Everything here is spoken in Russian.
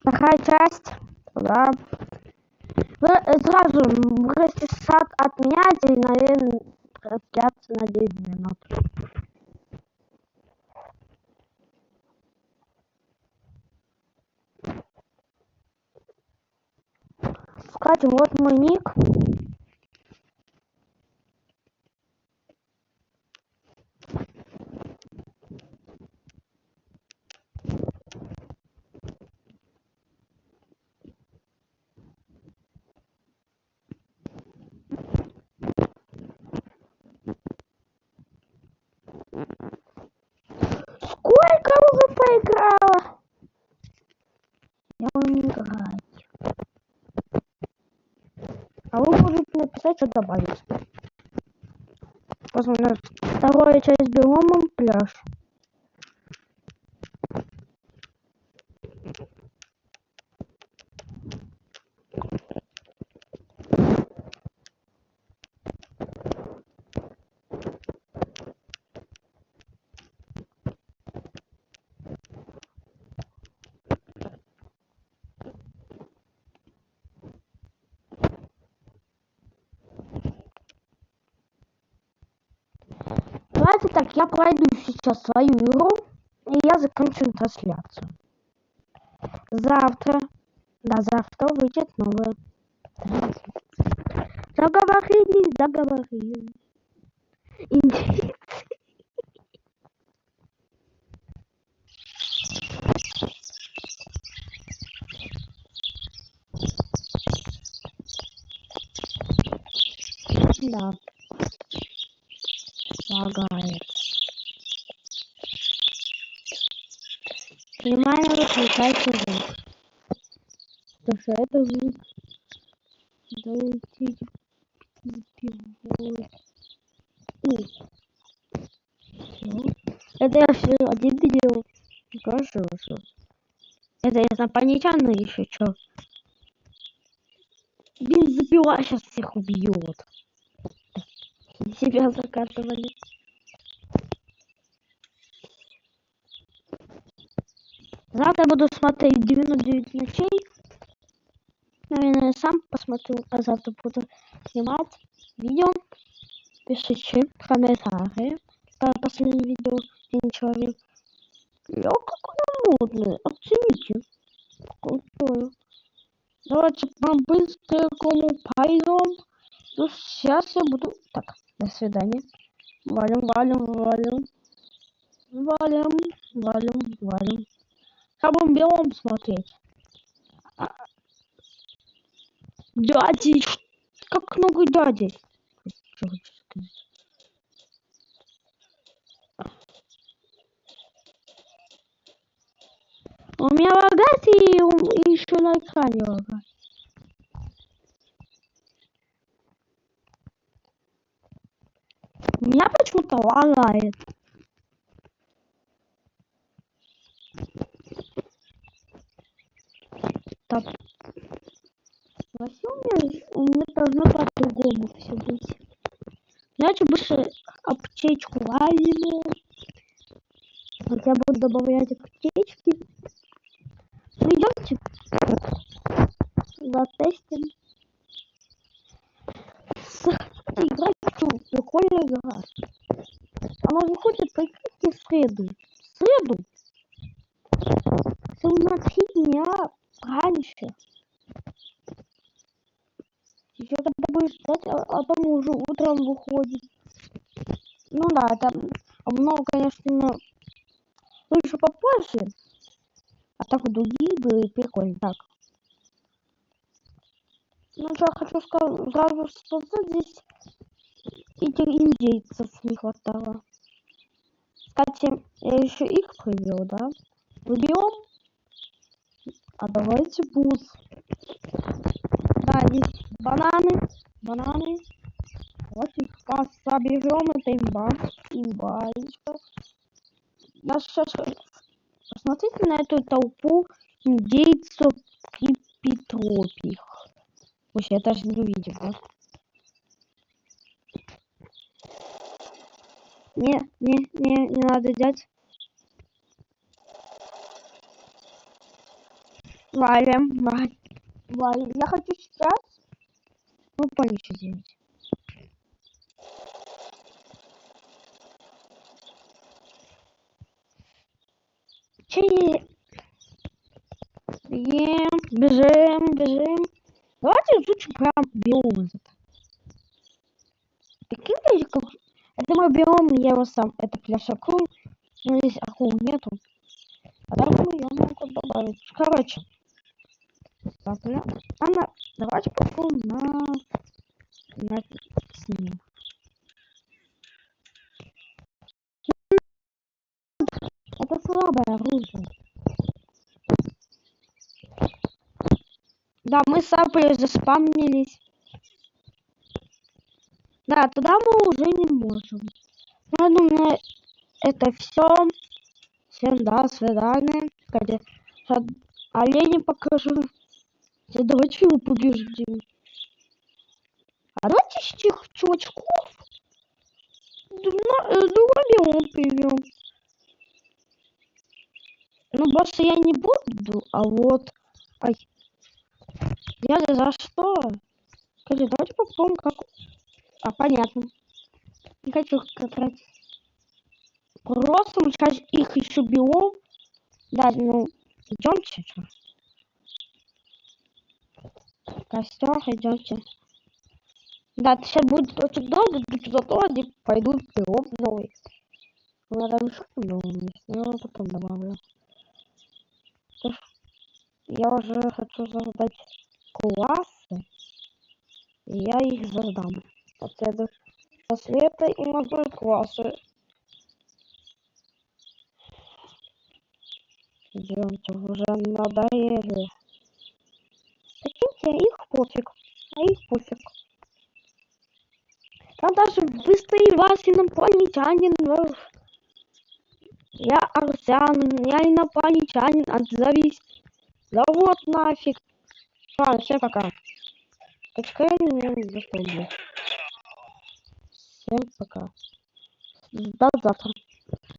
Такая часть, да. Вы сразу можете сад отменять и, наверное, трансляцию на 9 минут. Кстати, вот мой ник. Сколько уже поиграла? Я умею играть. А вы можете написать, что добавить. Посмотрим. Вторая часть биома пляж. Давайте так, я пройду сейчас свою игру, и я закончу трансляцию. Завтра выйдет новая трансляция. Договорились. Индейцы. Да. Лагает. Внимание, выключайте звук. Потому что это звук. Давайте запивать. Это я все один делал. Хорошо. Это инопланетяне еще что? Бензопила сейчас всех убьет. Себя закатывали. Завтра буду смотреть 99 ночей. Наверное, сам посмотрю, а завтра буду снимать видео. Пишите в комментариях. Это последнее видео, я не человек. Я какой модный, оцените. Крутое. Давайте по-быстрому пойдем. Ну, сейчас я буду... Так, до свидания. Валим. Как будем белом смотреть? Дяди! Как много дядей? Что хочу сказать? У меня лагает и еще на экране лагает. У меня почему-то лагает. Так. Вообще у меня должно по-другому все быть. Давайте больше аптечку возьму. Вот я буду добавлять аптечки. Ну, идемте. Затестим. Играть хочу. Прикольная игра. Она выходит, прикиньте, в среду. Всего на 3 дня раньше. Еще когда будешь ждать, а потом уже утром выходит. Ну да, там много, конечно, лучше попозже. А так другие были прикольно. Так. Ну что, хочу сказать, сразу сказать, здесь этих индейцев не хватало. Кстати, я еще их привел, да? Убьем? А давайте бус. Да, здесь бананы. Вот их соберем, это имба. Я сейчас... Посмотрите на эту толпу индейцев и петропих. Вообще, я даже не увидел, да? Не надо взять. Валим, валим. Я хочу сейчас. Ну, понял, что делать. Че? Бежим. Давайте изучим прям биом этот. Прикиньте, как... Это мой биом, я его сам. Это пляж акул. Но здесь акул нету. А там я могу добавить. Короче. Она... Давайте попробуем на с ним. Это слабое оружие. Да, мы с Апой заспамнились. Да, туда мы уже не можем. Я думаю, это все. Всем до свидания. Сейчас оленя покажу. Давайте его побеждем. А давайте с тех чувачков другой биом привем. Ну, босса я не буду, а вот... Ай. Я за что? Скажи, давайте попробуем как... А, понятно. Не хочу тратить. Просто мы сейчас их еще биом. Да, ну, идемте. Костер, идемте. Да, это сейчас будет очень долго, зато они пойдут в биом новый. Ну, я там еще биом есть, но я его потом добавлю. Я уже хочу создать классы. И я их создам. Отсюда света и могу классы. Идемте, уже надоели. Прикиньте, их пофиг. А их пофиг. Там даже быстрее вас инопланетянин. Я арсианин, я инопланетянин, отзовись. Да вот нафиг. Ладно, все, пока. Всем пока. До завтра.